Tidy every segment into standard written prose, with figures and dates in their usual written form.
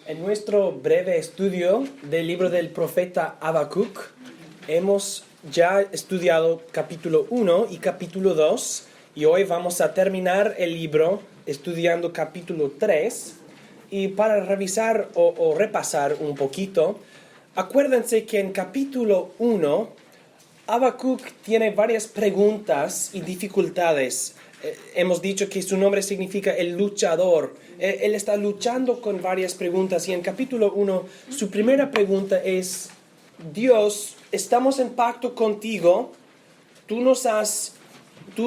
En nuestro breve estudio del libro del profeta Habacuc, hemos ya estudiado capítulo 1 y capítulo 2, y hoy vamos a terminar el libro estudiando capítulo 3. Y para revisar o repasar un poquito, acuérdense que en capítulo 1, Habacuc tiene varias preguntas y dificultades. Hemos dicho que su nombre significa el luchador. Él está luchando con varias preguntas y en capítulo 1 su primera pregunta es: Dios, estamos en pacto contigo, tú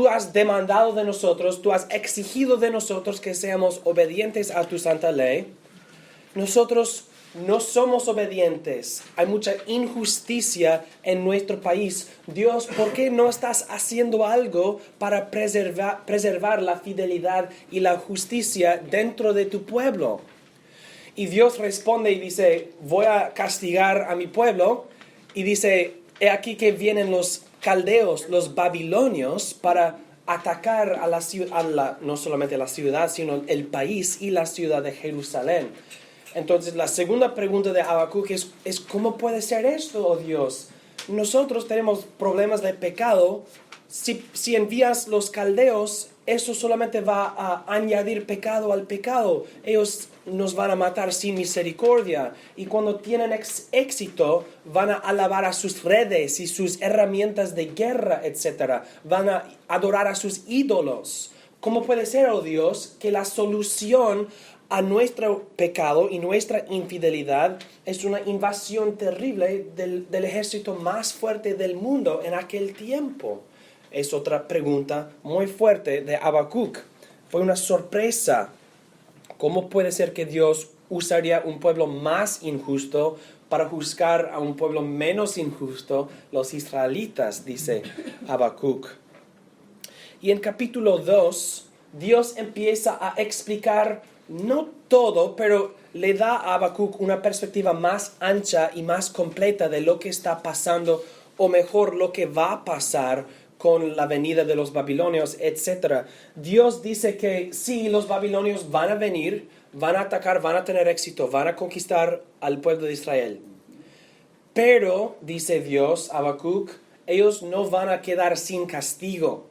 has demandado de nosotros, tú has exigido de nosotros que seamos obedientes a tu santa ley. Nosotros no somos obedientes. Hay mucha injusticia en nuestro país. Dios, ¿por qué no estás haciendo algo para preservar la fidelidad y la justicia dentro de tu pueblo? Y Dios responde y dice: voy a castigar a mi pueblo. Y dice: he aquí que vienen los caldeos, los babilonios, para atacar a la ciudad, no solamente la ciudad, sino el país y la ciudad de Jerusalén. Entonces, la segunda pregunta de Habacuc es ¿cómo puede ser esto, oh Dios? Nosotros tenemos problemas de pecado. Si envías los caldeos, eso solamente va a añadir pecado al pecado. Ellos nos van a matar sin misericordia. Y cuando tienen éxito, van a alabar a sus redes y sus herramientas de guerra, etc. Van a adorar a sus ídolos. ¿Cómo puede ser, oh Dios, que la solución a nuestro pecado y nuestra infidelidad es una invasión terrible del ejército más fuerte del mundo en aquel tiempo? Es otra pregunta muy fuerte de Habacuc. Fue una sorpresa. ¿Cómo puede ser que Dios usaría un pueblo más injusto para juzgar a un pueblo menos injusto, los israelitas? Dice Habacuc. Y en capítulo 2, Dios empieza a explicar no todo, pero le da a Habacuc una perspectiva más ancha y más completa de lo que está pasando, o mejor, lo que va a pasar con la venida de los babilonios, etc. Dios dice que sí, los babilonios van a venir, van a atacar, van a tener éxito, van a conquistar al pueblo de Israel. Pero, dice Dios, Habacuc, ellos no van a quedar sin castigo.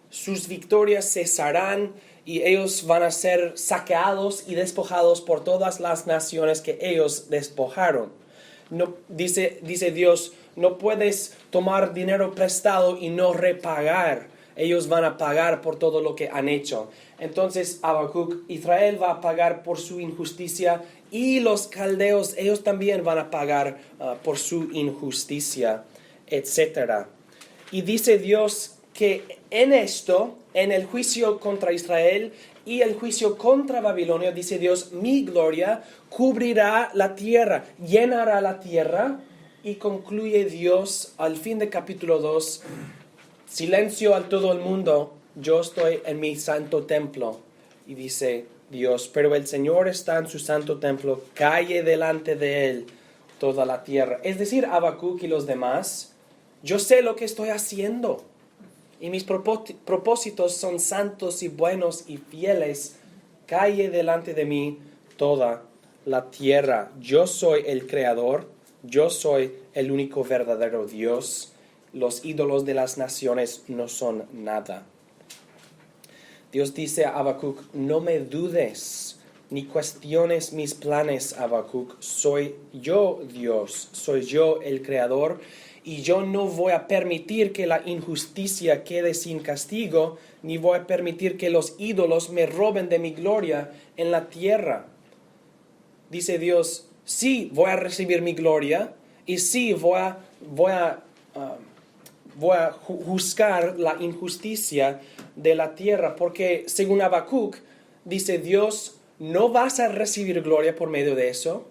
Sus victorias cesarán y ellos van a ser saqueados y despojados por todas las naciones que ellos despojaron. No, dice Dios, no puedes tomar dinero prestado y no repagar. Ellos van a pagar por todo lo que han hecho. Entonces, Habacuc, Israel va a pagar por su injusticia, y los caldeos, ellos también van a pagar por su injusticia, etc. Y dice Dios que en esto, en el juicio contra Israel y el juicio contra Babilonia, dice Dios, mi gloria cubrirá la tierra, llenará la tierra. Y concluye Dios al fin de capítulo 2, silencio a todo el mundo, yo estoy en mi santo templo. Y dice Dios, pero el Señor está en su santo templo, calle delante de él toda la tierra. Es decir, Habacuc y los demás, yo sé lo que estoy haciendo. Y mis propósitos son santos y buenos y fieles. Calle delante de mí toda la tierra. Yo soy el Creador. Yo soy el único verdadero Dios. Los ídolos de las naciones no son nada. Dios dice a Habacuc, no me dudes ni cuestiones mis planes, Habacuc. Soy yo Dios, soy yo el Creador. Y yo no voy a permitir que la injusticia quede sin castigo, ni voy a permitir que los ídolos me roben de mi gloria en la tierra. Dice Dios, sí voy a recibir mi gloria, y sí voy a juzgar la injusticia de la tierra, porque según Habacuc, dice Dios, no vas a recibir gloria por medio de eso,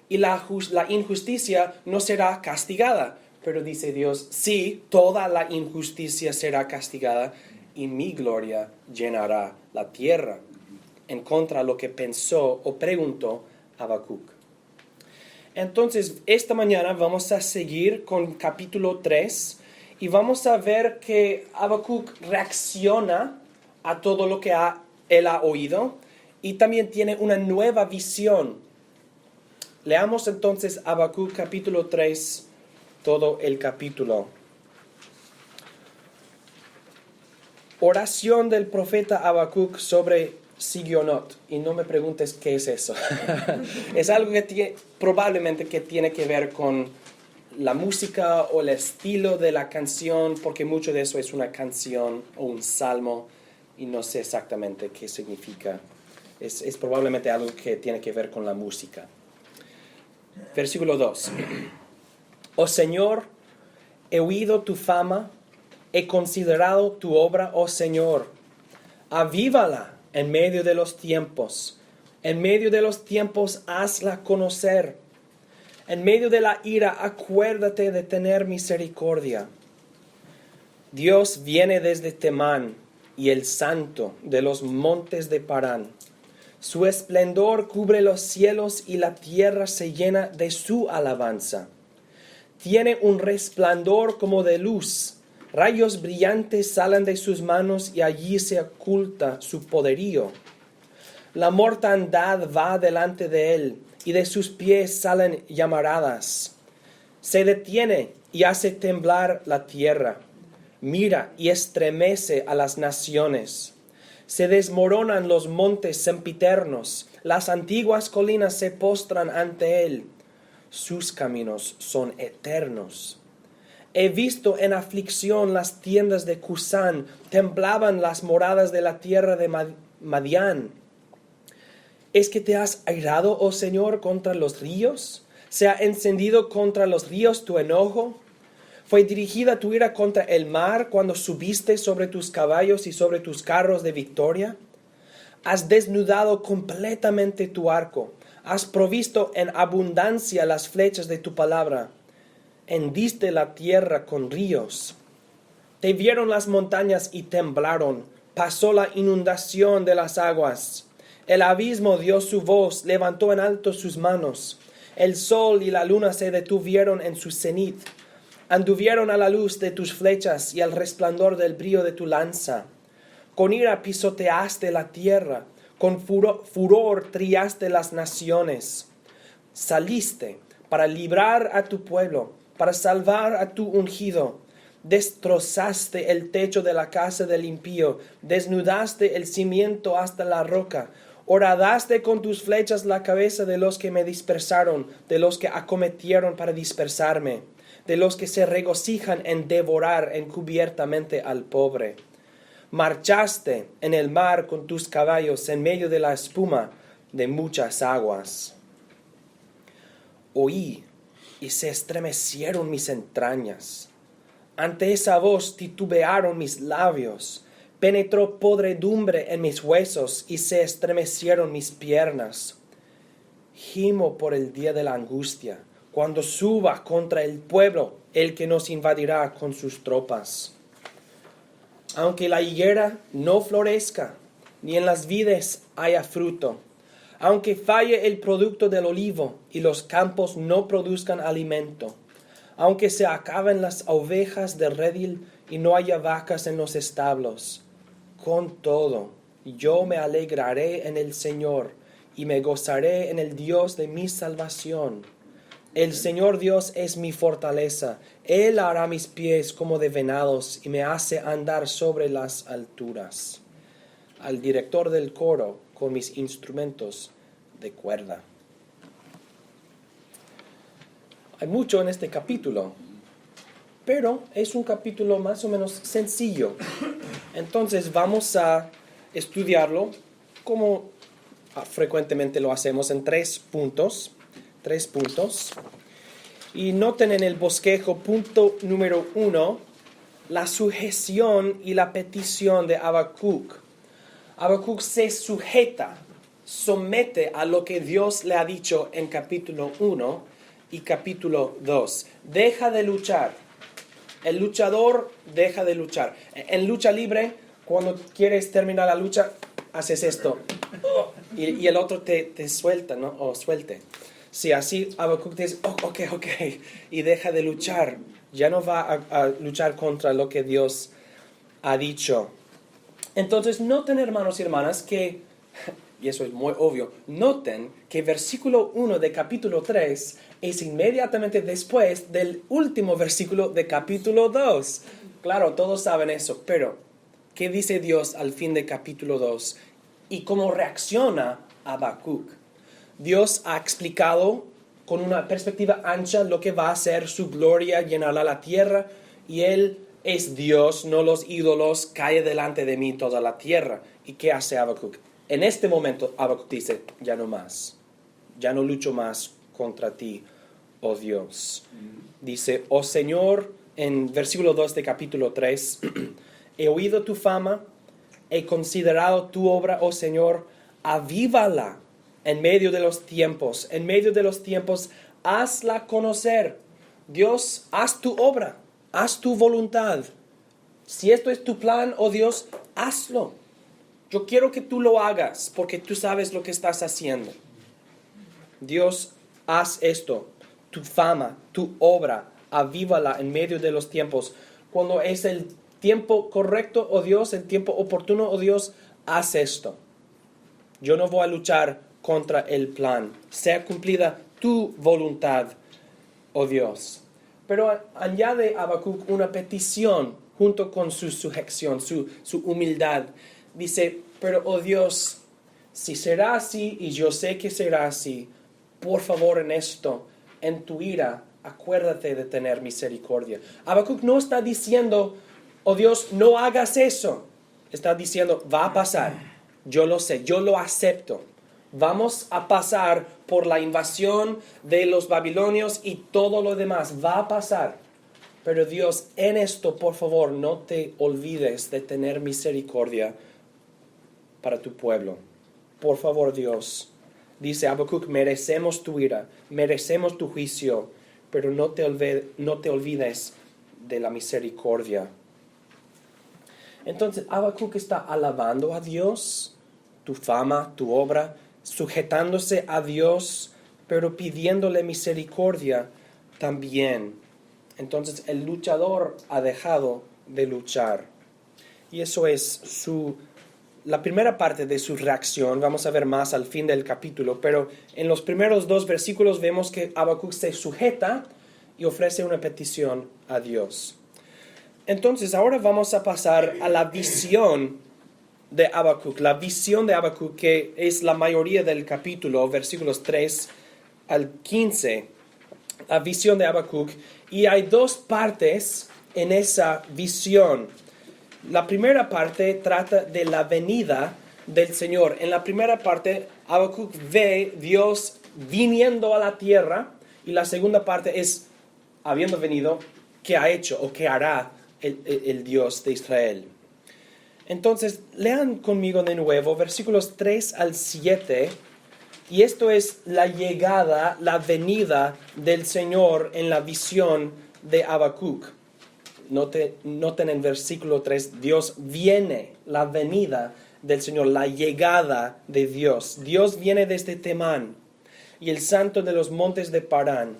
y la injusticia no será castigada. Pero dice Dios, sí, toda la injusticia será castigada y mi gloria llenará la tierra. En contra de lo que pensó o preguntó Habacuc. Entonces, esta mañana vamos a seguir con capítulo 3 y vamos a ver que Habacuc reacciona a todo lo que él ha oído y también tiene una nueva visión. Leamos entonces Habacuc capítulo 3, todo el capítulo. Oración del profeta Habacuc sobre Sigionot. Y no me preguntes qué es eso. Es algo que probablemente que tiene que ver con la música o el estilo de la canción, porque mucho de eso es una canción o un salmo y no sé exactamente qué significa. Es probablemente algo que tiene que ver con la música. Versículo 2. Oh Señor, he oído tu fama, he considerado tu obra, oh Señor. Avívala en medio de los tiempos. En medio de los tiempos hazla conocer. En medio de la ira acuérdate de tener misericordia. Dios viene desde Temán y el santo de los montes de Parán. Su esplendor cubre los cielos y la tierra se llena de su alabanza. Tiene un resplandor como de luz. Rayos brillantes salen de sus manos y allí se oculta su poderío. La mortandad va delante de él y de sus pies salen llamaradas. Se detiene y hace temblar la tierra. Mira y estremece a las naciones. Se desmoronan los montes sempiternos. Las antiguas colinas se postran ante él. Sus caminos son eternos. He visto en aflicción las tiendas de Cusán, temblaban las moradas de la tierra de Madián. ¿Es que te has airado, oh Señor, contra los ríos? ¿Se ha encendido contra los ríos tu enojo? ¿Fue dirigida tu ira contra el mar cuando subiste sobre tus caballos y sobre tus carros de victoria? Has desnudado completamente tu arco. Has provisto en abundancia las flechas de tu palabra. Hendiste la tierra con ríos. Te vieron las montañas y temblaron. Pasó la inundación de las aguas. El abismo dio su voz, levantó en alto sus manos. El sol y la luna se detuvieron en su cenit. Anduvieron a la luz de tus flechas y al resplandor del brillo de tu lanza. Con ira pisoteaste la tierra, con furor triaste las naciones. Saliste para librar a tu pueblo, para salvar a tu ungido. Destrozaste el techo de la casa del impío, desnudaste el cimiento hasta la roca. Horadaste con tus flechas la cabeza de los que me dispersaron, de los que acometieron para dispersarme, de los que se regocijan en devorar encubiertamente al pobre. Marchaste en el mar con tus caballos en medio de la espuma de muchas aguas. Oí y se estremecieron mis entrañas. Ante esa voz titubearon mis labios. Penetró podredumbre en mis huesos y se estremecieron mis piernas. Gimo por el día de la angustia, cuando suba contra el pueblo el que nos invadirá con sus tropas. Aunque la higuera no florezca, ni en las vides haya fruto, aunque falle el producto del olivo y los campos no produzcan alimento, aunque se acaben las ovejas del redil y no haya vacas en los establos, con todo yo me alegraré en el Señor y me gozaré en el Dios de mi salvación. El Señor Dios es mi fortaleza. Él hará mis pies como de venados y me hace andar sobre las alturas. Al director del coro con mis instrumentos de cuerda. Hay mucho en este capítulo, pero es un capítulo más o menos sencillo. Entonces vamos a estudiarlo como frecuentemente lo hacemos en tres puntos. Y noten en el bosquejo, punto número 1, la sujeción y la petición de Habacuc. Habacuc se somete a lo que Dios le ha dicho en capítulo 1 y capítulo 2. Deja de luchar. El luchador deja de luchar. En lucha libre, cuando quieres terminar la lucha, haces esto. Y el otro te suelta, ¿no? O suelte. Si así Habacuc dice, ok, y deja de luchar. Ya no va a luchar contra lo que Dios ha dicho. Entonces, noten, hermanos y hermanas, que y eso es muy obvio, noten que versículo 1 de capítulo 3 es inmediatamente después del último versículo de capítulo 2. Claro, todos saben eso, pero ¿qué dice Dios al fin de capítulo 2? ¿Y cómo reacciona Habacuc? Dios ha explicado con una perspectiva ancha lo que va a ser su gloria, llenará la tierra, y Él es Dios, no los ídolos, cae delante de mí toda la tierra. ¿Y qué hace Habacuc? En este momento Habacuc dice, ya no más, ya no lucho más contra ti, oh Dios. Dice, oh Señor, en versículo 2 de capítulo 3, he oído tu fama, he considerado tu obra, oh Señor, avívala en medio de los tiempos, hazla conocer. Dios, haz tu obra, haz tu voluntad. Si esto es tu plan, oh Dios, hazlo. Yo quiero que tú lo hagas porque tú sabes lo que estás haciendo. Dios, haz esto, tu fama, tu obra, avívala en medio de los tiempos. Cuando es el tiempo correcto, oh Dios, el tiempo oportuno, oh Dios, haz esto. Yo no voy a luchar contra el plan. Sea cumplida tu voluntad, oh Dios. Pero añade Habacuc una petición junto con su sujeción, su humildad. Dice, pero oh Dios, si será así, y yo sé que será así, por favor en tu ira, acuérdate de tener misericordia. Habacuc no está diciendo, oh Dios, no hagas eso. Está diciendo, va a pasar. Yo lo sé, yo lo acepto. Vamos a pasar por la invasión de los babilonios y todo lo demás. Va a pasar. Pero Dios, en esto, por favor, no te olvides de tener misericordia para tu pueblo. Por favor, Dios. Dice Habacuc, merecemos tu ira, merecemos tu juicio, pero no te olvides de la misericordia. Entonces, Habacuc está alabando a Dios, tu fama, tu obra, sujetándose a Dios, pero pidiéndole misericordia también. Entonces, el luchador ha dejado de luchar. Y eso es la primera parte de su reacción. Vamos a ver más al fin del capítulo, pero en los primeros 2 versículos vemos que Habacuc se sujeta y ofrece una petición a Dios. Entonces, ahora vamos a pasar a la visión de Habacuc. La visión de Habacuc, que es la mayoría del capítulo, versículos 3 al 15. La visión de Habacuc. Y hay 2 partes en esa visión. La primera parte trata de la venida del Señor. En la primera parte, Habacuc ve Dios viniendo a la tierra. Y la segunda parte es, habiendo venido, ¿qué ha hecho o qué hará el Dios de Israel? Entonces, lean conmigo de nuevo versículos 3 al 7. Y esto es la llegada, la venida del Señor en la visión de Habacuc. Noten en versículo 3, Dios viene, la venida del Señor, la llegada de Dios. Dios viene desde Temán y el santo de los montes de Parán.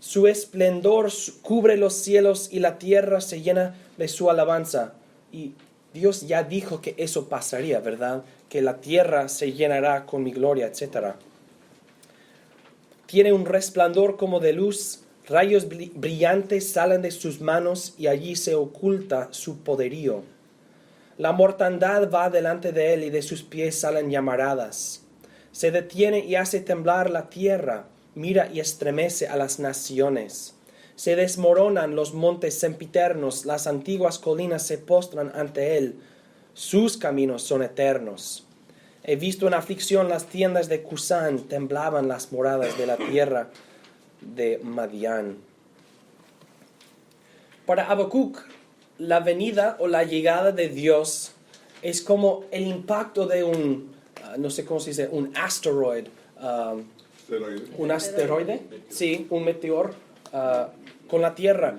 Su esplendor cubre los cielos y la tierra se llena de su alabanza. Y Dios ya dijo que eso pasaría, ¿verdad? Que la tierra se llenará con mi gloria, etc. Tiene un resplandor como de luz, rayos brillantes salen de sus manos y allí se oculta su poderío. La mortandad va delante de él y de sus pies salen llamaradas. Se detiene y hace temblar la tierra, mira y estremece a las naciones. Se desmoronan los montes sempiternos, las antiguas colinas se postran ante él. Sus caminos son eternos. He visto en aflicción las tiendas de Cusán, temblaban las moradas de la tierra de Madián. Para Habacuc, la venida o la llegada de Dios es como el impacto de un, no sé cómo se dice, un asteroid. ¿Un asteroide? Sí, un meteor con la tierra.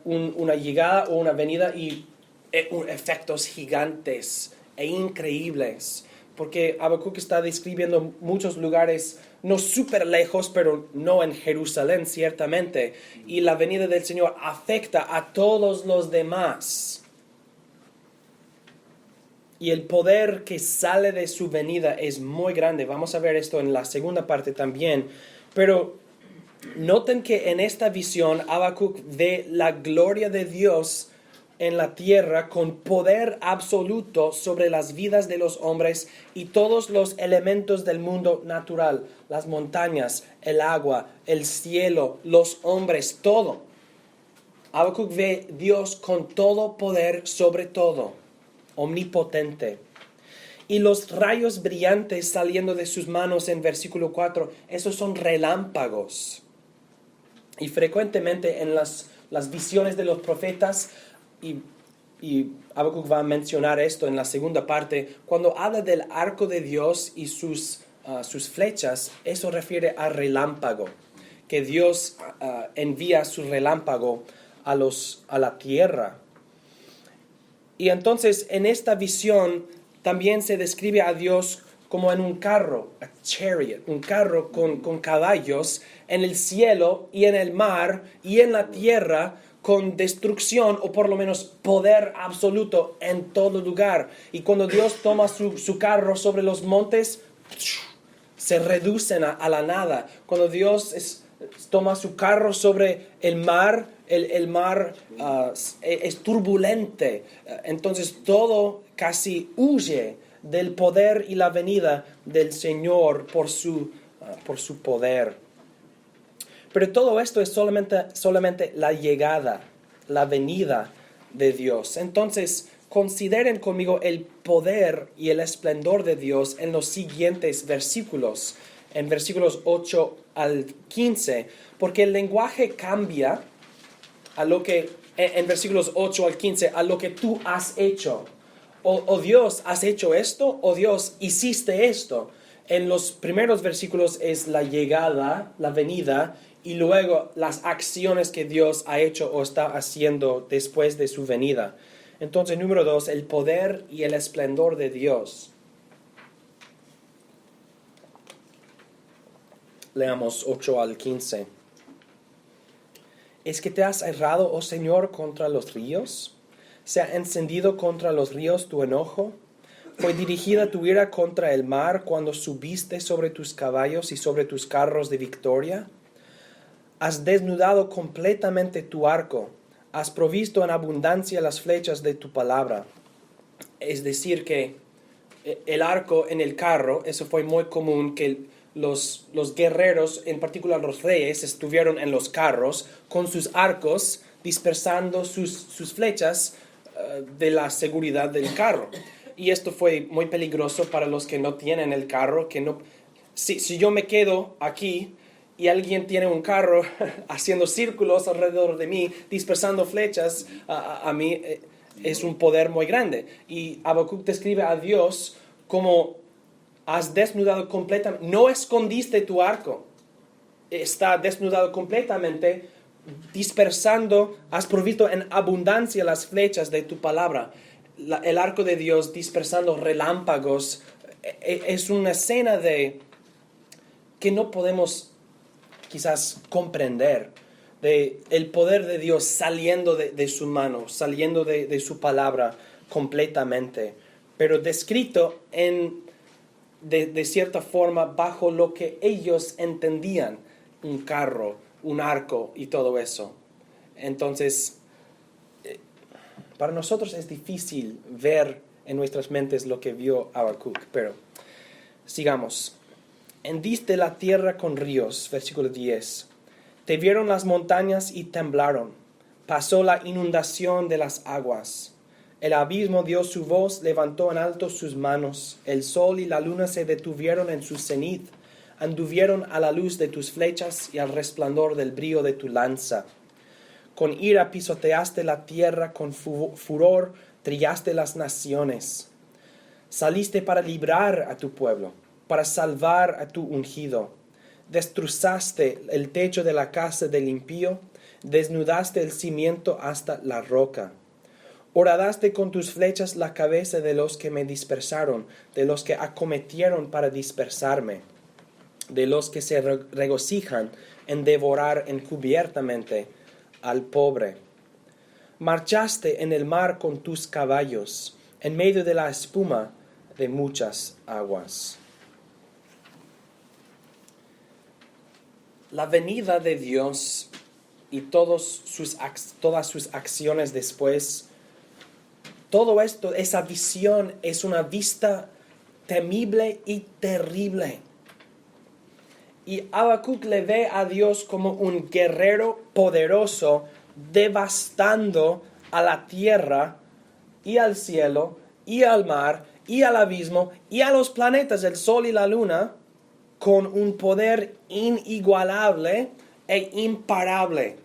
Una llegada o una venida y efectos gigantes e increíbles. Porque Habacuc está describiendo muchos lugares, no súper lejos, pero no en Jerusalén, ciertamente. Y la venida del Señor afecta a todos los demás. y el poder que sale de su venida es muy grande. Vamos a ver esto en la segunda parte también. Pero noten que en esta visión Habacuc ve la gloria de Dios en la tierra con poder absoluto sobre las vidas de los hombres y todos los elementos del mundo natural, las montañas, el agua, el cielo, los hombres, todo. Habacuc ve Dios con todo poder sobre todo, omnipotente. Y los rayos brillantes saliendo de sus manos en versículo 4, esos son relámpagos. Y frecuentemente en las visiones de los profetas, y Habacuc va a mencionar esto en la segunda parte, cuando habla del arco de Dios y sus flechas, eso refiere a relámpago, que Dios envía su relámpago a la tierra. Y entonces en esta visión también se describe a Dios como en un carro, a chariot, un carro con caballos en el cielo y en el mar y en la tierra, con destrucción o por lo menos poder absoluto en todo lugar. Y cuando Dios toma su carro sobre los montes, se reducen a la nada. Cuando Dios toma su carro sobre el mar, el mar es turbulente. Entonces todo casi huye del poder y la venida del Señor por su poder. Pero todo esto es solamente la llegada, la venida de Dios. Entonces, consideren conmigo el poder y el esplendor de Dios en los siguientes versículos, en versículos 8 al 15, porque el lenguaje cambia en versículos 8 al 15, a lo que tú has hecho. O Dios, has hecho esto, o Dios, hiciste esto. En los primeros versículos es la llegada, la venida, y luego las acciones que Dios ha hecho o está haciendo después de su venida. Entonces, número 2, el poder y el esplendor de Dios. Leamos 8 al 15. ¿Es que te has errado, oh Señor, contra los ríos? ¿Se ha encendido contra los ríos tu enojo? ¿Fue dirigida tu ira contra el mar cuando subiste sobre tus caballos y sobre tus carros de victoria? Has desnudado completamente tu arco, has provisto en abundancia las flechas de tu palabra. Es decir, que el arco en el carro, eso fue muy común, que los guerreros, en particular los reyes, estuvieron en los carros con sus arcos dispersando sus flechas de la seguridad del carro. Y esto fue muy peligroso para los que no tienen el carro. Si yo me quedo aquí y alguien tiene un carro haciendo círculos alrededor de mí, dispersando flechas, a mí es un poder muy grande. Y Habacuc describe a Dios como: has desnudado completamente, no escondiste tu arco, está desnudado completamente, dispersando, has provisto en abundancia las flechas de tu palabra. El arco de Dios dispersando relámpagos es una escena que no podemos quizás comprender, de el poder de Dios saliendo de su mano, saliendo de su palabra completamente, pero descrito de cierta forma bajo lo que ellos entendían, un carro, un arco y todo eso. Entonces, para nosotros es difícil ver en nuestras mentes lo que vio Habacuc, pero sigamos. Hendiste la tierra con ríos, versículo 10. Te vieron las montañas y temblaron. Pasó la inundación de las aguas. El abismo dio su voz, levantó en alto sus manos. El sol y la luna se detuvieron en su cenit. Anduvieron a la luz de tus flechas y al resplandor del brillo de tu lanza. Con ira pisoteaste la tierra, con furor trillaste las naciones. Saliste para librar a tu pueblo, para salvar a tu ungido. Destrozaste el techo de la casa del impío, desnudaste el cimiento hasta la roca. Horadaste con tus flechas la cabeza de los que me dispersaron, de los que acometieron para dispersarme, de los que se regocijan en devorar encubiertamente al pobre. Marchaste en el mar con tus caballos, en medio de la espuma de muchas aguas. La venida de Dios y todas sus acciones después, todo esto, esa visión es una vista temible y terrible. Y Habacuc le ve a Dios como un guerrero poderoso, devastando a la tierra y al cielo y al mar y al abismo y a los planetas, el sol y la luna, con un poder inigualable e imparable.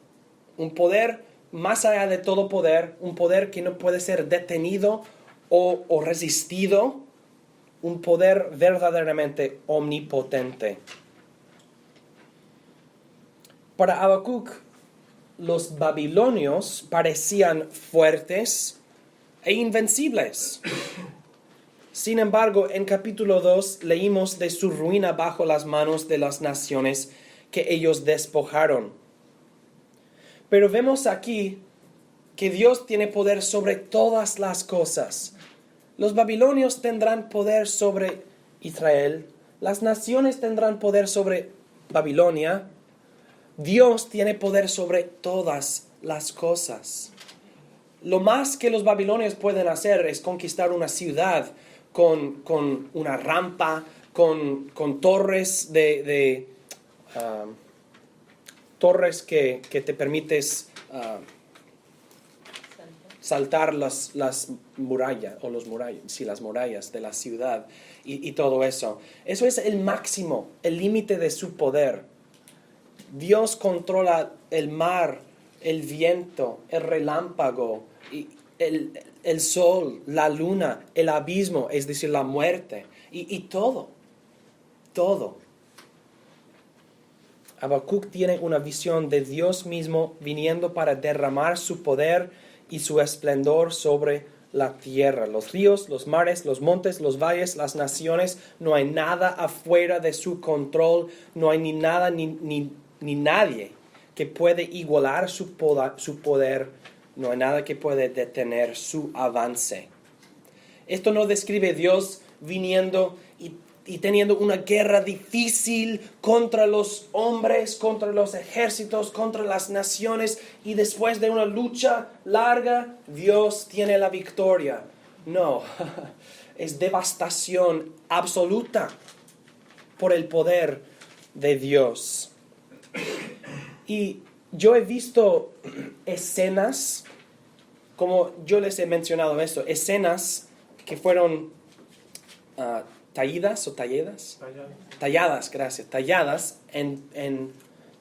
Un poder más allá de todo poder, un poder que no puede ser detenido o resistido, un poder verdaderamente omnipotente. Para Habacuc, los babilonios parecían fuertes e invencibles. Sin embargo, en capítulo 2 leímos de su ruina bajo las manos de las naciones que ellos despojaron. Pero vemos aquí que Dios tiene poder sobre todas las cosas. Los babilonios tendrán poder sobre Israel, las naciones tendrán poder sobre Babilonia. Dios tiene poder sobre todas las cosas. Lo más que los babilonios pueden hacer es conquistar una ciudad con una rampa, con torres torres que te permites saltar las murallas, las murallas de la ciudad y todo eso. Eso es el máximo, el límite de su poder. Dios controla el mar, el viento, el relámpago, el sol, la luna, el abismo, es decir, la muerte, y todo. Habacuc tiene una visión de Dios mismo viniendo para derramar su poder y su esplendor sobre la tierra. Los ríos, los mares, los montes, los valles, las naciones, no hay nada afuera de su control, no hay ni nada ni nadie que puede igualar su poder, no hay nada que puede detener su avance. Esto no describe Dios viniendo y teniendo una guerra difícil contra los hombres, contra los ejércitos, contra las naciones, y después de una lucha larga, Dios tiene la victoria. No, es devastación absoluta por el poder de Dios. Y yo he visto escenas, como yo les he mencionado esto, escenas que fueron talladas en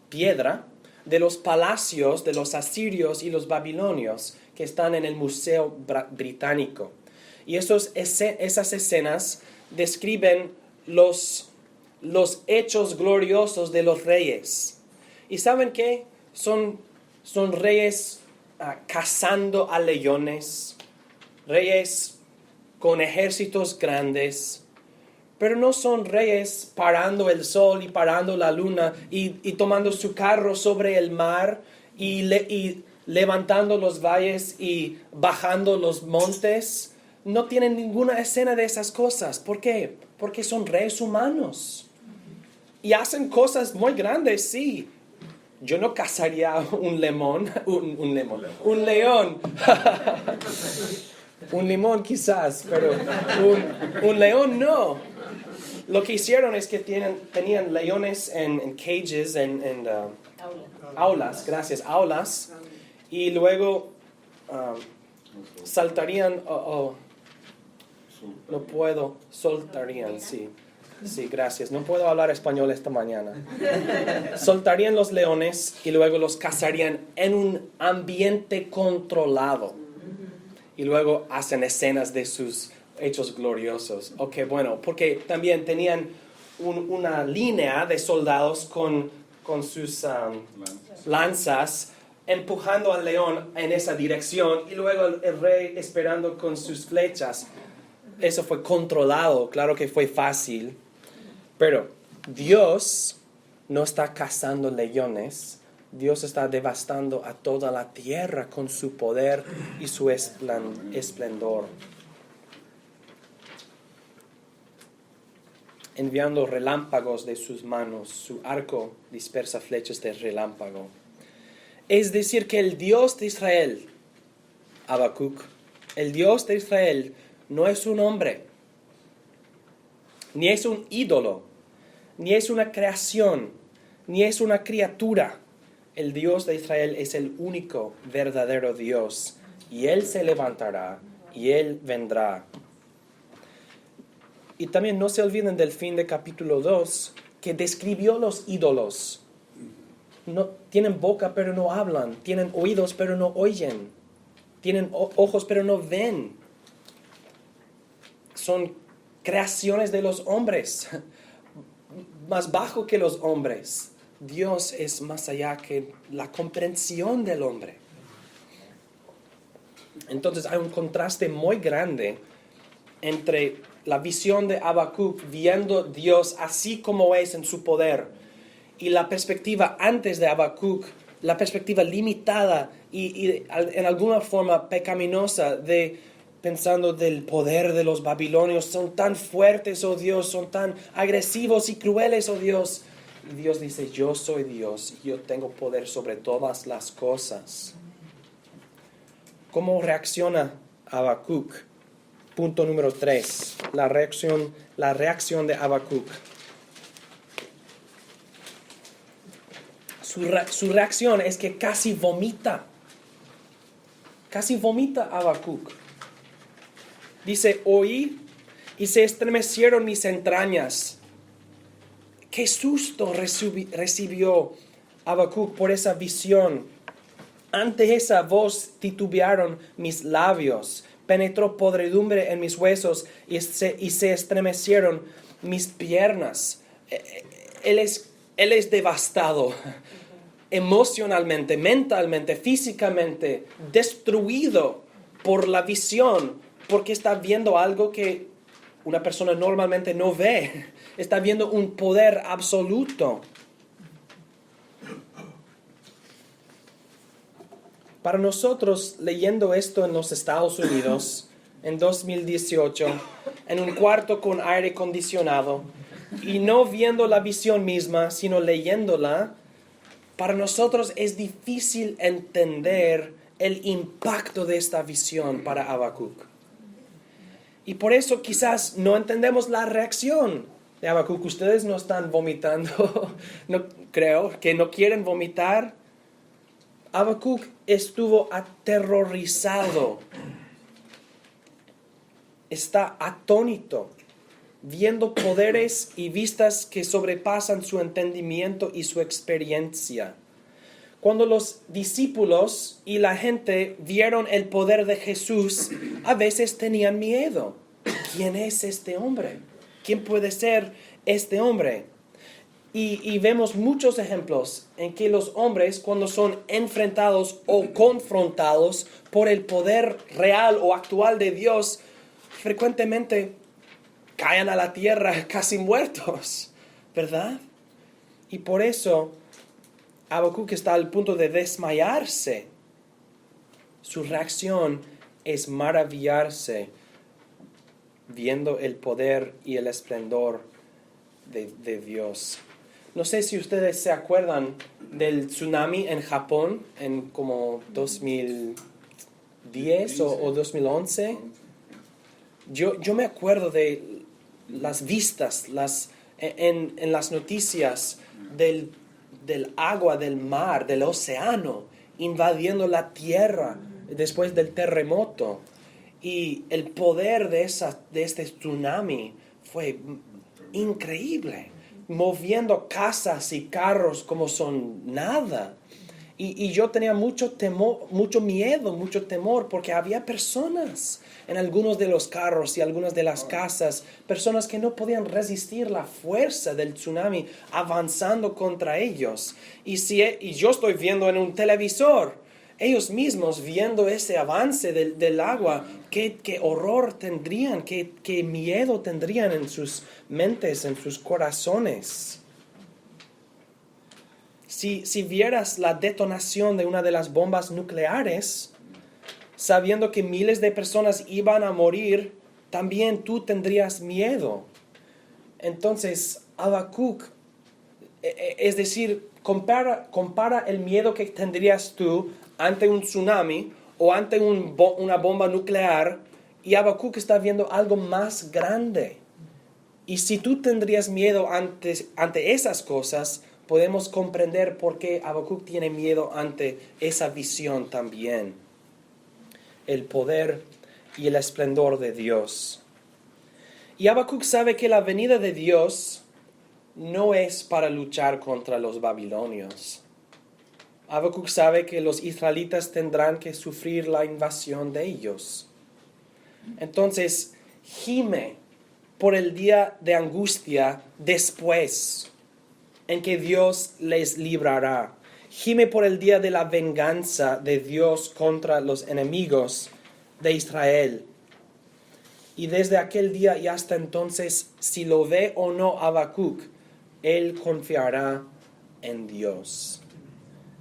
piedra de los palacios de los asirios y los babilonios que están en el Museo Británico. Y esas escenas describen los hechos gloriosos de los reyes. ¿Y saben qué? Son reyes cazando a leones, reyes con ejércitos grandes, pero no son reyes parando el sol y parando la luna y tomando su carro sobre el mar y levantando los valles y bajando los montes. No tienen ninguna escena de esas cosas. ¿Por qué? Porque son reyes humanos. Y hacen cosas muy grandes, sí. Yo no cazaría un león. Un limón quizás, pero un león no. Lo que hicieron es que tenían leones en cages, aulas, y luego saltarían, soltarían, sí. Sí, gracias. No puedo hablar español esta mañana. Soltarían los leones y luego los cazarían en un ambiente controlado. Y luego hacen escenas de sus hechos gloriosos. Ok, bueno, porque también tenían una línea de soldados con sus lanzas empujando al león en esa dirección y luego el rey esperando con sus flechas. Eso fue controlado, claro que fue fácil. Pero Dios no está cazando leones. Dios está devastando a toda la tierra con su poder y su esplendor. enviando relámpagos de sus manos. Su arco dispersa flechas de relámpago. Es decir, que el Dios de Israel, Habacuc, el Dios de Israel no es un hombre, ni es un ídolo, ni es una creación, ni es una criatura. El Dios de Israel es el único verdadero Dios, y Él se levantará, y Él vendrá. Y también no se olviden del fin de capítulo 2, que describió los ídolos. No, tienen boca pero no hablan, tienen oídos pero no oyen, tienen ojos pero no ven. Son creaciones de los hombres, más bajo que los hombres. Dios es más allá que la comprensión del hombre. Entonces hay un contraste muy grande entre la visión de Habacuc viendo Dios así como es en su poder y la perspectiva antes de Habacuc, la perspectiva limitada y en alguna forma pecaminosa de pensando del poder de los babilonios. Son tan fuertes, oh Dios, son tan agresivos y crueles, oh Dios. Y Dios dice, yo soy Dios y yo tengo poder sobre todas las cosas. ¿Cómo reacciona Habacuc? Punto número 3, la reacción de Habacuc. Su reacción es que casi vomita Habacuc. Dice, oí y se estremecieron mis entrañas. Qué susto recibió Habacuc por esa visión. Ante esa voz titubearon mis labios, penetró podredumbre en mis huesos y se estremecieron mis piernas. Él es devastado emocionalmente, mentalmente, físicamente, destruido por la visión, porque está viendo algo que una persona normalmente no ve. Está viendo un poder absoluto. Para nosotros, leyendo esto en los Estados Unidos, en 2018, en un cuarto con aire acondicionado, y no viendo la visión misma, sino leyéndola, para nosotros es difícil entender el impacto de esta visión para Habacuc. Y por eso quizás no entendemos la reacción de Habacuc. Ustedes no están vomitando, no creo que no quieren vomitar. Habacuc estuvo aterrorizado, está atónito, viendo poderes y vistas que sobrepasan su entendimiento y su experiencia. Cuando los discípulos y la gente vieron el poder de Jesús, a veces tenían miedo. ¿Quién es este hombre? ¿Quién puede ser este hombre? Y vemos muchos ejemplos en que los hombres, cuando son enfrentados o confrontados por el poder real o actual de Dios, frecuentemente caen a la tierra casi muertos, ¿verdad? Y por eso Habacuc está al punto de desmayarse. Su reacción es maravillarse viendo el poder y el esplendor de Dios. No sé si ustedes se acuerdan del tsunami en Japón en como 2010 o 2011. Yo me acuerdo de las vistas en las noticias del agua, del mar, del océano, invadiendo la tierra después del terremoto. Y el poder de este tsunami fue increíble, moviendo casas y carros como son nada. Y yo tenía mucho temor, mucho miedo, mucho temor, porque había personas en algunos de los carros y algunas de las casas, personas que no podían resistir la fuerza del tsunami avanzando contra ellos. Y yo estoy viendo en un televisor, ellos mismos viendo ese avance del agua, qué horror tendrían, qué miedo tendrían en sus mentes, en sus corazones. Si vieras la detonación de una de las bombas nucleares, sabiendo que miles de personas iban a morir, también tú tendrías miedo. Entonces, Habacuc, es decir, compara el miedo que tendrías tú ante un tsunami o ante una bomba nuclear, y Habacuc está viendo algo más grande. Y si tú tendrías miedo ante esas cosas, podemos comprender por qué Habacuc tiene miedo ante esa visión también. El poder y el esplendor de Dios. Y Habacuc sabe que la venida de Dios no es para luchar contra los babilonios. Habacuc sabe que los israelitas tendrán que sufrir la invasión de ellos. Entonces, gime por el día de angustia después, en que Dios les librará. Gime por el día de la venganza de Dios contra los enemigos de Israel. Y desde aquel día y hasta entonces, si lo ve o no Habacuc, él confiará en Dios.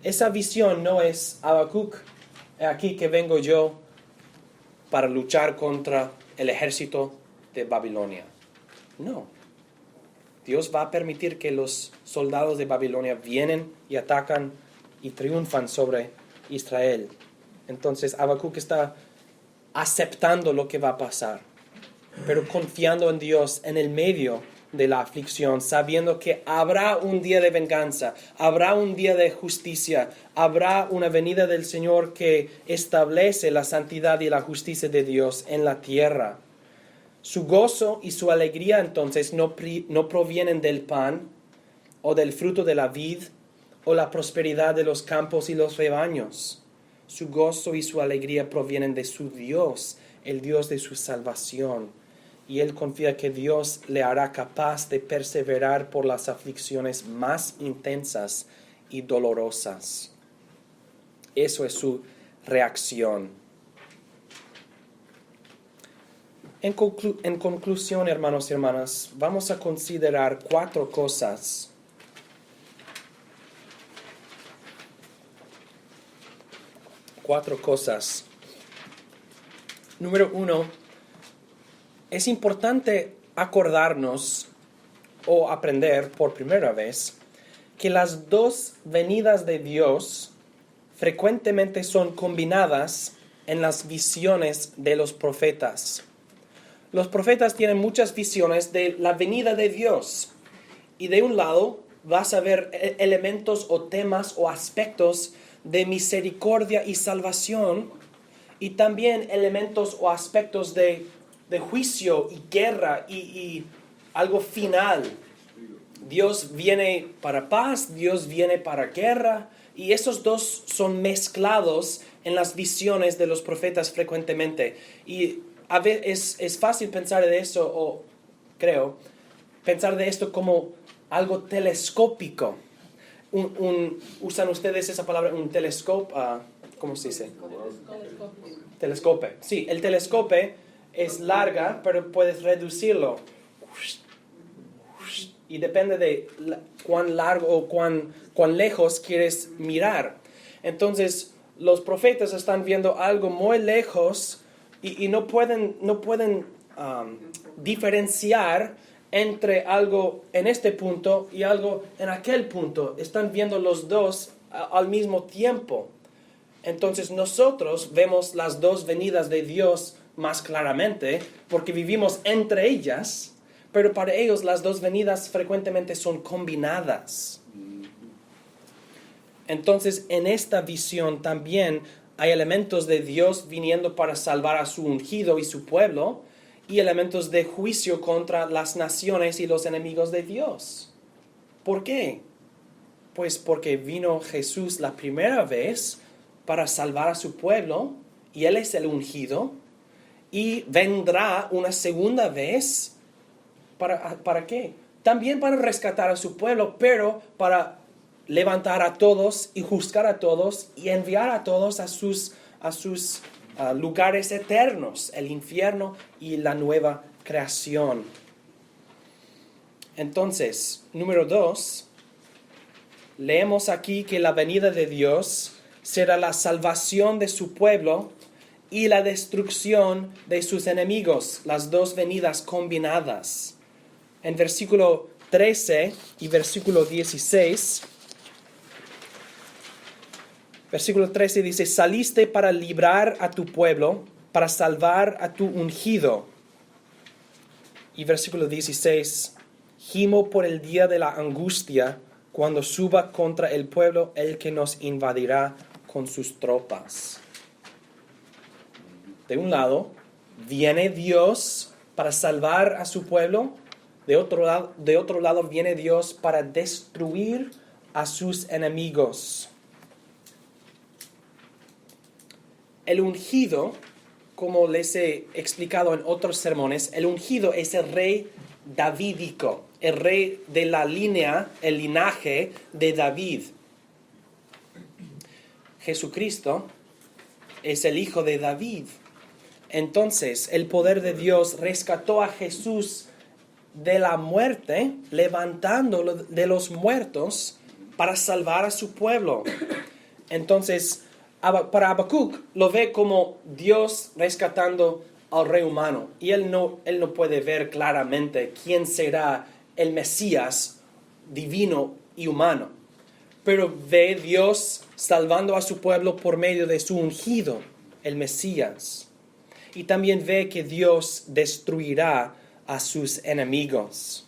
Esa visión no es: Habacuc, aquí que vengo yo para luchar contra el ejército de Babilonia. No. Dios va a permitir que los soldados de Babilonia vienen y atacan y triunfan sobre Israel. Entonces Habacuc está aceptando lo que va a pasar, pero confiando en Dios en el medio de la aflicción, sabiendo que habrá un día de venganza, habrá un día de justicia, habrá una venida del Señor que establece la santidad y la justicia de Dios en la tierra. Su gozo y su alegría entonces no provienen del pan o del fruto de la vid o la prosperidad de los campos y los rebaños. Su gozo y su alegría provienen de su Dios, el Dios de su salvación. Y él confía que Dios le hará capaz de perseverar por las aflicciones más intensas y dolorosas. Eso es su reacción. En conclusión, hermanos y hermanas, vamos a considerar 4 cosas. Cuatro cosas. Número 1, es importante acordarnos o aprender por primera vez que las dos venidas de Dios frecuentemente son combinadas en las visiones de los profetas. Los profetas tienen muchas visiones de la venida de Dios. Y de un lado vas a ver elementos o temas o aspectos de misericordia y salvación, y también elementos o aspectos de juicio y guerra y algo final. Dios viene para paz, Dios viene para guerra, y esos dos son mezclados en las visiones de los profetas frecuentemente. Y a veces es fácil pensar de eso, o creo, pensar de esto como algo telescópico. ¿Usan ustedes esa palabra, un telescope? ¿Cómo se dice? Telescope. Sí, el telescope es larga, pero puedes reducirlo. Y depende de cuán largo o cuán lejos quieres mirar. Entonces, los profetas están viendo algo muy lejos y no pueden diferenciar entre algo en este punto y algo en aquel punto. Están viendo los dos al mismo tiempo. Entonces nosotros vemos las dos venidas de Dios más claramente porque vivimos entre ellas, pero para ellos las dos venidas frecuentemente son combinadas. Entonces en esta visión también hay elementos de Dios viniendo para salvar a su ungido y su pueblo, y elementos de juicio contra las naciones y los enemigos de Dios. ¿Por qué? Pues porque vino Jesús la primera vez para salvar a su pueblo, y Él es el ungido, y vendrá una segunda vez, ¿para qué? También para rescatar a su pueblo, pero para levantar a todos y juzgar a todos y enviar a todos a sus lugares eternos, el infierno y la nueva creación. Entonces, número 2, leemos aquí que la venida de Dios será la salvación de su pueblo y la destrucción de sus enemigos, las dos venidas combinadas. en versículo 13 y versículo 16. Versículo 13 dice, saliste para librar a tu pueblo, para salvar a tu ungido. Y versículo 16, gimo por el día de la angustia, cuando suba contra el pueblo el que nos invadirá con sus tropas. De un lado, viene Dios para salvar a su pueblo. De otro lado viene Dios para destruir a sus enemigos. El ungido, como les he explicado en otros sermones, el ungido es el rey davídico, el rey de la línea, el linaje de David. Jesucristo es el hijo de David. Entonces, el poder de Dios rescató a Jesús de la muerte, levantándolo de los muertos para salvar a su pueblo. Entonces, para Habacuc lo ve como Dios rescatando al rey humano. Y él no puede ver claramente quién será el Mesías divino y humano. Pero ve Dios salvando a su pueblo por medio de su ungido, el Mesías. Y también ve que Dios destruirá a sus enemigos.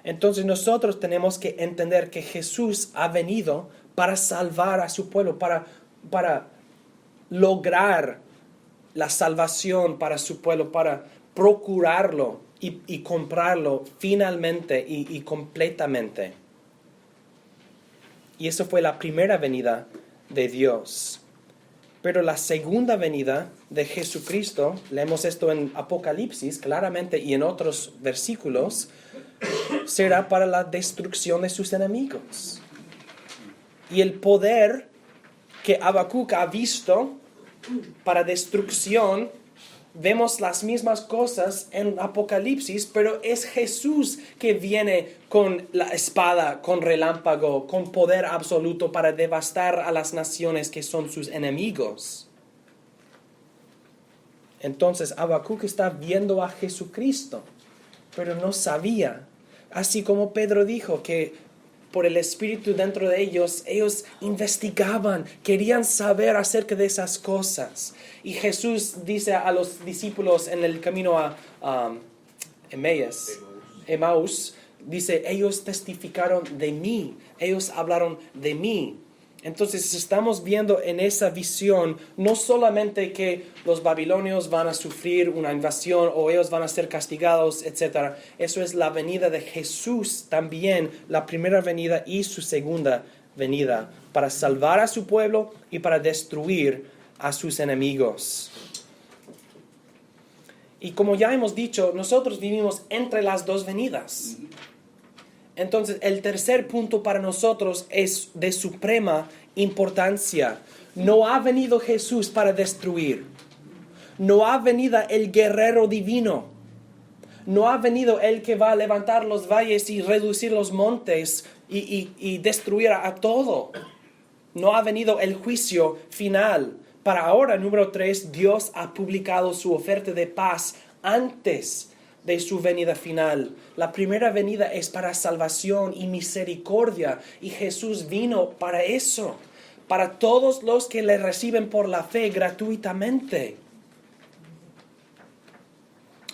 Entonces nosotros tenemos que entender que Jesús ha venido para salvar a su pueblo, para lograr la salvación para su pueblo, para procurarlo y comprarlo finalmente y completamente. Y eso fue la primera venida de Dios. Pero la segunda venida de Jesucristo, leemos esto en Apocalipsis claramente y en otros versículos, será para la destrucción de sus enemigos. Y el poder que Habacuc ha visto para destrucción, vemos las mismas cosas en Apocalipsis, pero es Jesús que viene con la espada, con relámpago, con poder absoluto para devastar a las naciones que son sus enemigos. Entonces Habacuc está viendo a Jesucristo, pero no sabía. Así como Pedro dijo que por el Espíritu dentro de ellos investigaban, querían saber acerca de esas cosas. Y Jesús dice a los discípulos en el camino a Emaús, dice, ellos testificaron de mí, ellos hablaron de mí. Entonces estamos viendo en esa visión no solamente que los babilonios van a sufrir una invasión o ellos van a ser castigados, etc. Eso es la venida de Jesús también, la primera venida y su segunda venida, para salvar a su pueblo y para destruir a sus enemigos. Y como ya hemos dicho, nosotros vivimos entre las dos venidas. Entonces, el tercer punto para nosotros es de suprema importancia. No ha venido Jesús para destruir. No ha venido el guerrero divino. No ha venido el que va a levantar los valles y reducir los montes y destruir a todo. No ha venido el juicio final. Para ahora, número 3, Dios ha publicado su oferta de paz antes de su venida final. La primera venida es para salvación y misericordia, y Jesús vino para eso, para todos los que le reciben por la fe gratuitamente.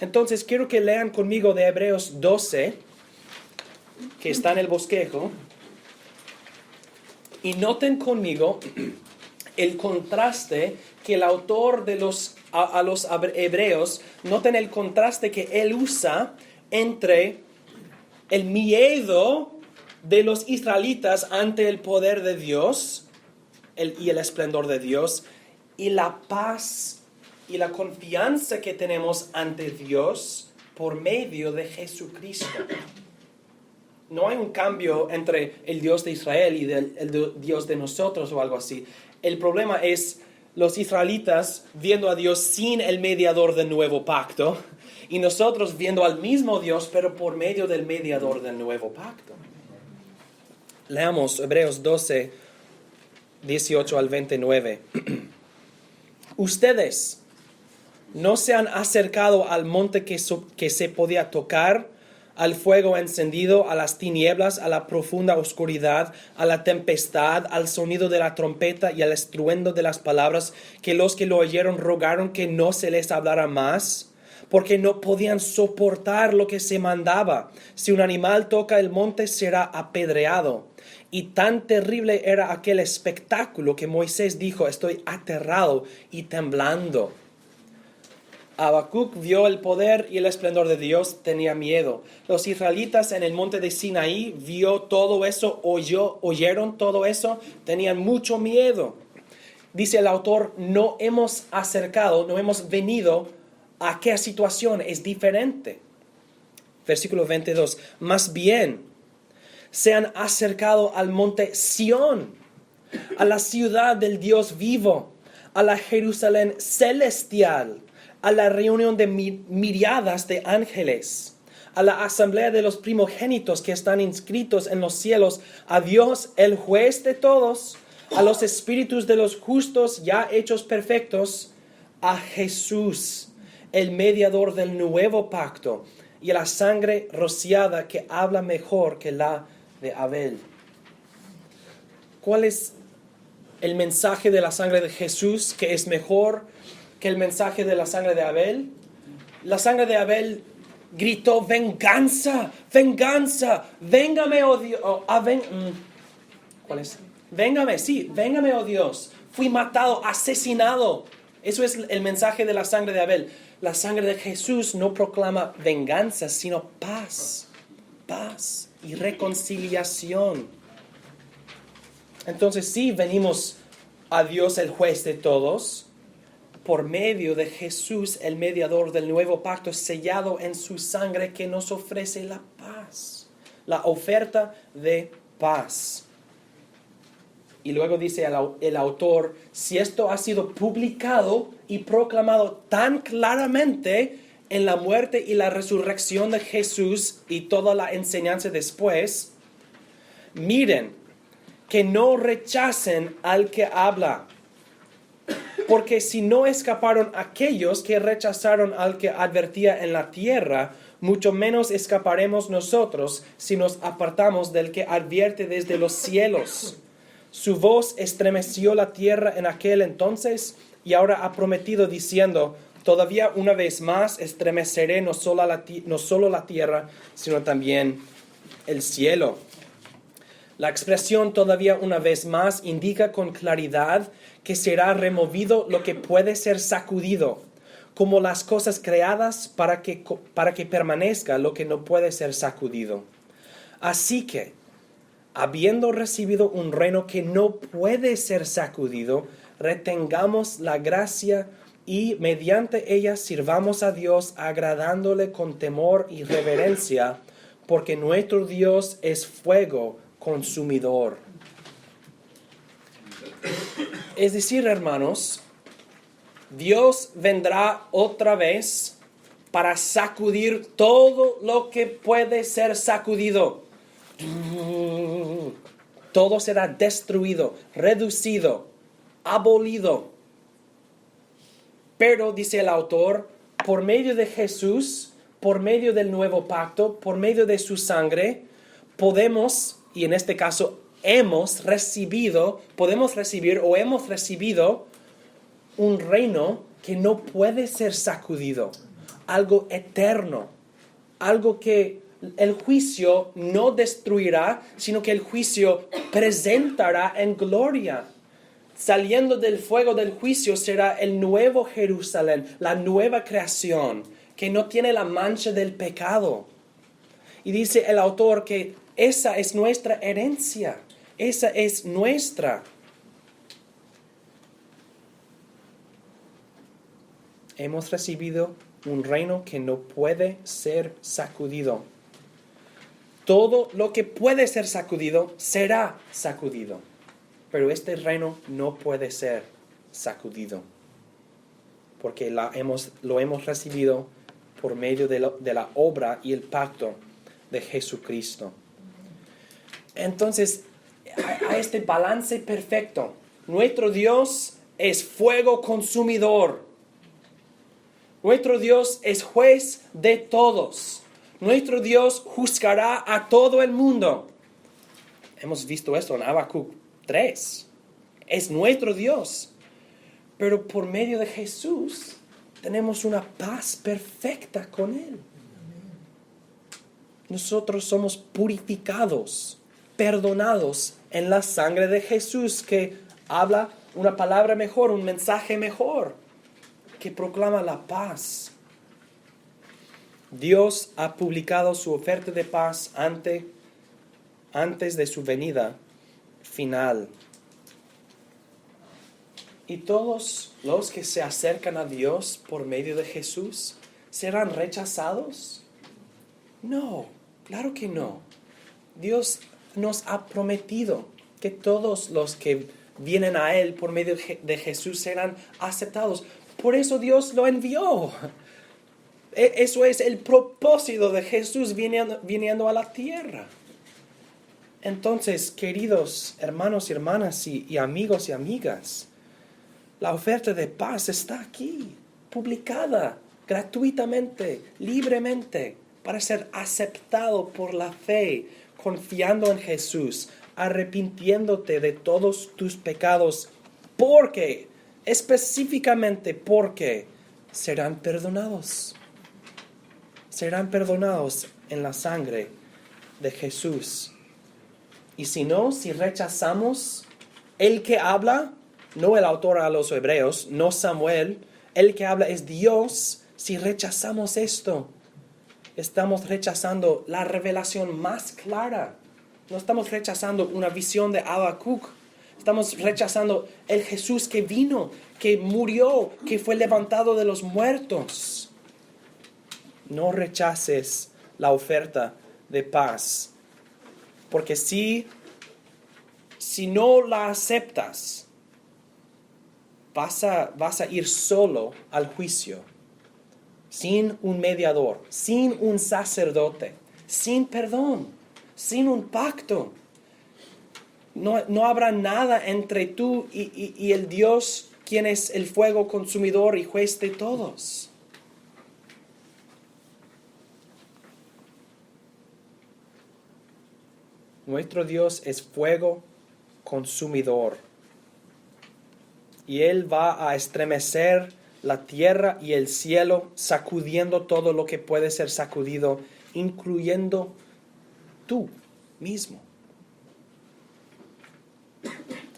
Entonces quiero que lean conmigo de Hebreos 12, que está en el bosquejo, y noten conmigo el contraste que el autor a los hebreos, noten el contraste que él usa entre el miedo de los israelitas ante el poder de Dios y el esplendor de Dios, y la paz y la confianza que tenemos ante Dios por medio de Jesucristo. No hay un cambio entre el Dios de Israel y el Dios de nosotros o algo así. El problema es los israelitas viendo a Dios sin el mediador del nuevo pacto y nosotros viendo al mismo Dios pero por medio del mediador del nuevo pacto. Leamos Hebreos 12, 18 al 29. Ustedes no se han acercado al monte que se podía tocar, al fuego encendido, a las tinieblas, a la profunda oscuridad, a la tempestad, al sonido de la trompeta y al estruendo de las palabras, que los que lo oyeron rogaron que no se les hablara más, porque no podían soportar lo que se mandaba. Si un animal toca el monte, será apedreado. Y tan terrible era aquel espectáculo que Moisés dijo: estoy aterrado y temblando. Habacuc vio el poder y el esplendor de Dios, tenía miedo. Los israelitas en el monte de Sinaí vio todo eso, oyeron todo eso, tenían mucho miedo. Dice el autor, no hemos venido a aquella situación, es diferente. Versículo 22, más bien se han acercado al monte Sión, a la ciudad del Dios vivo, a la Jerusalén celestial, a la reunión de miriadas de ángeles, a la asamblea de los primogénitos que están inscritos en los cielos, a Dios, el juez de todos, a los espíritus de los justos ya hechos perfectos, a Jesús, el mediador del nuevo pacto, y a la sangre rociada que habla mejor que la de Abel. ¿Cuál es el mensaje de la sangre de Jesús que es mejor que el mensaje de la sangre de Abel? La sangre de Abel gritó: venganza, venganza, véngame, oh Dios. ¿Cuál es? Véngame, oh Dios. Fui matado, asesinado. Eso es el mensaje de la sangre de Abel. La sangre de Jesús no proclama venganza, sino paz y reconciliación. Entonces sí, venimos a Dios, el juez de todos, por medio de Jesús, el mediador del nuevo pacto, sellado en su sangre, que nos ofrece la paz, la oferta de paz. Y luego dice el autor, si esto ha sido publicado y proclamado tan claramente en la muerte y la resurrección de Jesús y toda la enseñanza después, miren, que no rechacen al que habla. Porque si no escaparon aquellos que rechazaron al que advertía en la tierra, mucho menos escaparemos nosotros si nos apartamos del que advierte desde los cielos. Su voz estremeció la tierra en aquel entonces y ahora ha prometido diciendo: todavía una vez más estremeceré no solo la tierra, sino también el cielo. La expresión todavía una vez más indica con claridad que será removido lo que puede ser sacudido, como las cosas creadas para que permanezca lo que no puede ser sacudido. Así que, habiendo recibido un reino que no puede ser sacudido, retengamos la gracia y mediante ella sirvamos a Dios agradándole con temor y reverencia, porque nuestro Dios es fuego consumidor. Es decir, hermanos, Dios vendrá otra vez para sacudir todo lo que puede ser sacudido. Todo será destruido, reducido, abolido. Pero, dice el autor, por medio de Jesús, por medio del nuevo pacto, por medio de su sangre, podemos, y en este caso hemos recibido un reino que no puede ser sacudido, algo eterno, algo que el juicio no destruirá, sino que el juicio presentará en gloria. Saliendo del fuego del juicio será el nuevo Jerusalén, la nueva creación, que no tiene la mancha del pecado. Y dice el autor que esa es nuestra herencia, esa es nuestra. Hemos recibido un reino que no puede ser sacudido. Todo lo que puede ser sacudido será sacudido. Pero este reino no puede ser sacudido. Porque lo hemos recibido por medio de la obra y el pacto de Jesucristo. Entonces, a este balance perfecto. Nuestro Dios es fuego consumidor. Nuestro Dios es juez de todos. Nuestro Dios juzgará a todo el mundo. Hemos visto esto en Habacuc 3. Es nuestro Dios. Pero por medio de Jesús tenemos una paz perfecta con Él. Nosotros somos purificados, perdonados en la sangre de Jesús, que habla una palabra mejor, un mensaje mejor, que proclama la paz. Dios ha publicado su oferta de paz antes de su venida final. Y todos los que se acercan a Dios por medio de Jesús, ¿serán rechazados? No, claro que no. Dios nos ha prometido que todos los que vienen a Él por medio de Jesús serán aceptados. Por eso Dios lo envió. Eso es el propósito de Jesús viniendo a la tierra. Entonces, queridos hermanos y hermanas y amigos y amigas, la oferta de paz está aquí, publicada gratuitamente, libremente, para ser aceptado por la fe, confiando en Jesús, arrepintiéndote de todos tus pecados, porque, específicamente porque, serán perdonados. Serán perdonados en la sangre de Jesús. Y si no, si rechazamos, el que habla, no el autor a los hebreos, no Samuel, el que habla es Dios. Si rechazamos esto, estamos rechazando la revelación más clara. No estamos rechazando una visión de Habacuc. Estamos rechazando el Jesús que vino, que murió, que fue levantado de los muertos. No rechaces la oferta de paz. Porque si no la aceptas, vas a ir solo al juicio, sin un mediador, sin un sacerdote, sin perdón, sin un pacto. No habrá nada entre tú y el Dios, quien es el fuego consumidor y juez de todos. Nuestro Dios es fuego consumidor. Y Él va a estremecer la tierra y el cielo, sacudiendo todo lo que puede ser sacudido, incluyendo tú mismo.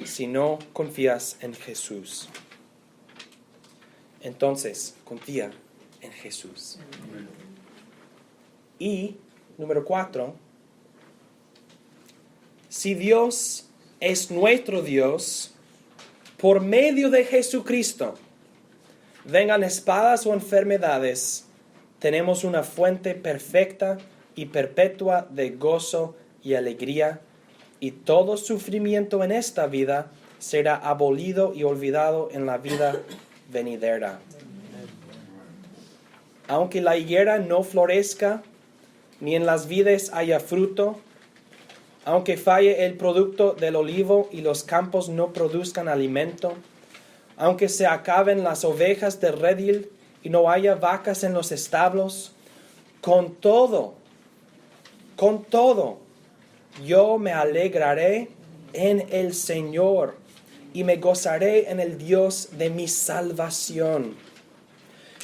Si no confías en Jesús. Entonces, confía en Jesús. Y, número 4, si Dios es nuestro Dios, por medio de Jesucristo, vengan espadas o enfermedades, tenemos una fuente perfecta y perpetua de gozo y alegría, y todo sufrimiento en esta vida será abolido y olvidado en la vida venidera. Aunque la higuera no florezca, ni en las vides haya fruto, aunque falle el producto del olivo y los campos no produzcan alimento, aunque se acaben las ovejas del redil y no haya vacas en los establos, con todo, yo me alegraré en el Señor y me gozaré en el Dios de mi salvación.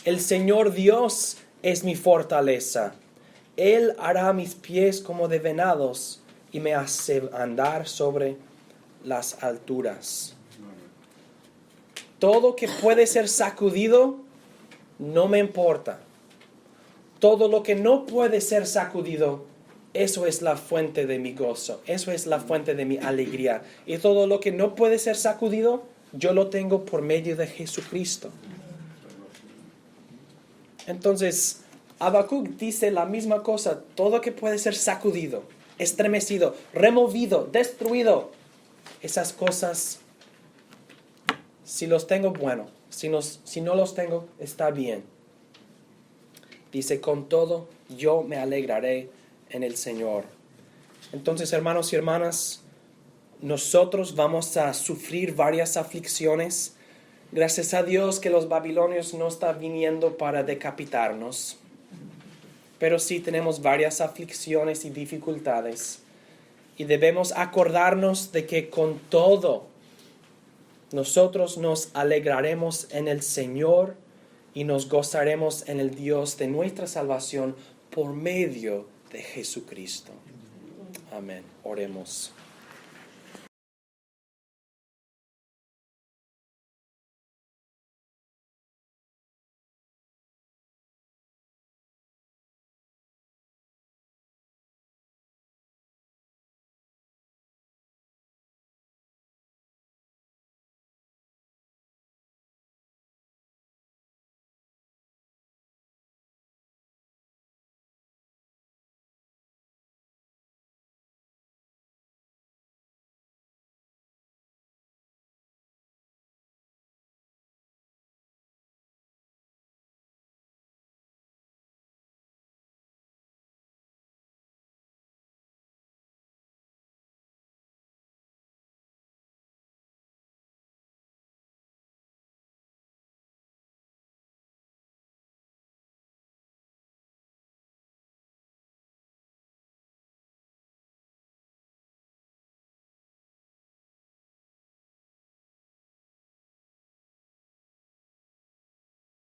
El Señor Dios es mi fortaleza. Él hará mis pies como de venados y me hace andar sobre las alturas. Todo que puede ser sacudido, no me importa. Todo lo que no puede ser sacudido, eso es la fuente de mi gozo. Eso es la fuente de mi alegría. Y todo lo que no puede ser sacudido, yo lo tengo por medio de Jesucristo. Entonces, Habacuc dice la misma cosa. Todo que puede ser sacudido, estremecido, removido, destruido. Esas cosas, si los tengo, bueno. Si no los tengo, está bien. Dice, con todo, yo me alegraré en el Señor. Entonces, hermanos y hermanas, nosotros vamos a sufrir varias aflicciones. Gracias a Dios que los babilonios no están viniendo para decapitarnos. pero sí tenemos varias aflicciones y dificultades. Y debemos acordarnos de que con todo nosotros nos alegraremos en el Señor y nos gozaremos en el Dios de nuestra salvación por medio de Jesucristo. Amén. Oremos.